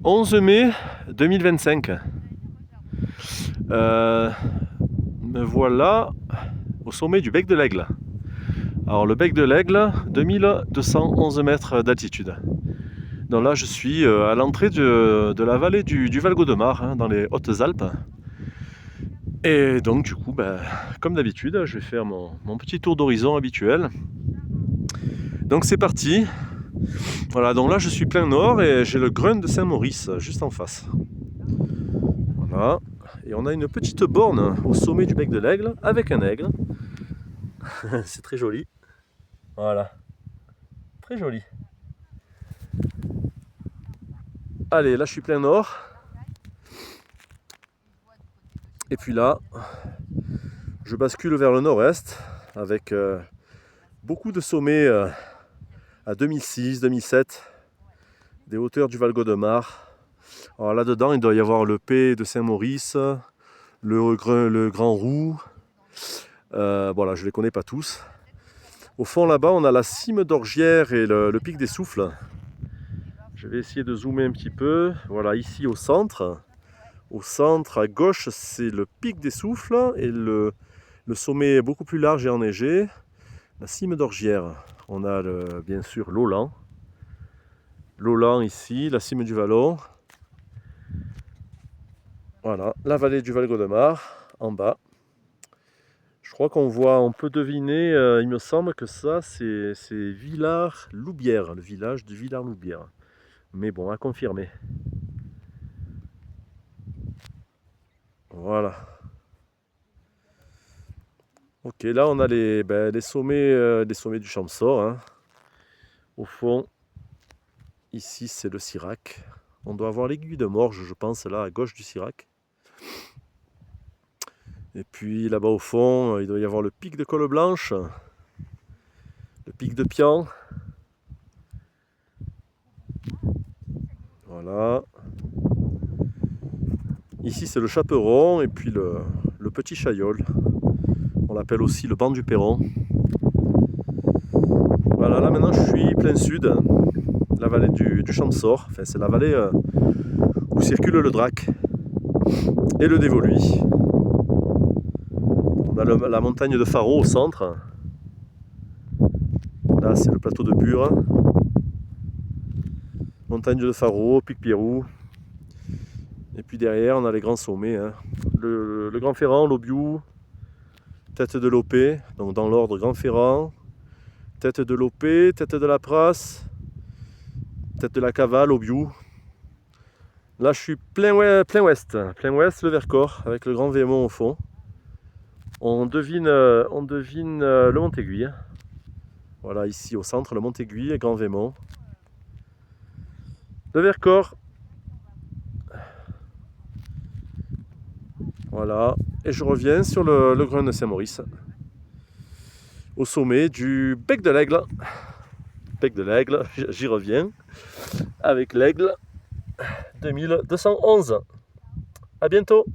11 mai 2025. Me voilà au sommet du Bec de l'Aigle. Alors le Bec de l'Aigle, 2211 mètres d'altitude. Donc là je suis à l'entrée de la vallée du Val-Gaudemar, hein, dans les Hautes-Alpes. Et donc du coup, comme d'habitude, je vais faire mon petit tour d'horizon habituel. Donc c'est parti. Voilà, donc là je suis plein nord et j'ai le Grun de Saint-Maurice juste en face. Voilà. Et on a une petite borne au sommet du Bec de l'Aigle avec un aigle. C'est très joli. Voilà. Très joli. Allez, là je suis plein nord. Et puis là, je bascule vers le nord-est avec beaucoup de sommets à 2006, 2007, des hauteurs du Val-Gaudemar. Alors là-dedans, il doit y avoir le P de Saint-Maurice, le Grand Roux. Voilà, je ne les connais pas tous. Au fond là-bas, on a la cime d'Orgières et le pic des Souffles. Je vais essayer de zoomer un petit peu. Voilà, ici au centre. Au centre, à gauche, c'est le pic des Souffles et le sommet est beaucoup plus large et enneigé. La cime d'Orgières. On a bien sûr l'Olan. L'Olan ici, la cime du Vallon. Voilà, la vallée du Val-Gaudemar en bas. Je crois on peut deviner, il me semble que ça c'est Villars-Loubière, le village de Villars-Loubière. Mais bon, à confirmer. Voilà. Ok, là on a les sommets du Champsaur, hein. Au fond, ici c'est le Sirac. On doit avoir l'aiguille de Morges, je pense, là à gauche du Sirac. Et puis là-bas au fond, il doit y avoir le pic de Colle-Blanche, le pic de Pian. Voilà. Ici c'est le Chaperon et puis le petit Chaillol. On l'appelle aussi le banc du Perron. Voilà, là maintenant je suis plein sud, la vallée du Champsaur. Enfin, c'est la vallée où circule le Drac et le Dévoluy. On a la montagne de Faro au centre. Là, c'est le plateau de Bure. Montagne de Faro, Pic Pierrot. Et puis derrière, on a les grands sommets, hein. Le Grand Ferrand, l'Aubiou, Tête de Lopé, donc dans l'ordre Grand Ferrand, Tête de Lopé, Tête de la Prasse, Tête de la Cavale, Aubiou. Là, je suis plein ouest, le Vercors, avec le Grand Vémont au fond. On devine le Montéguy. Voilà, ici au centre, le Montéguy et Grand Vémont. Le Vercors. Voilà, et je reviens sur le Grun de Saint-Maurice, au sommet du Bec de l'Aigle. Bec de l'Aigle, j'y reviens, avec l'Aigle 2211. À bientôt.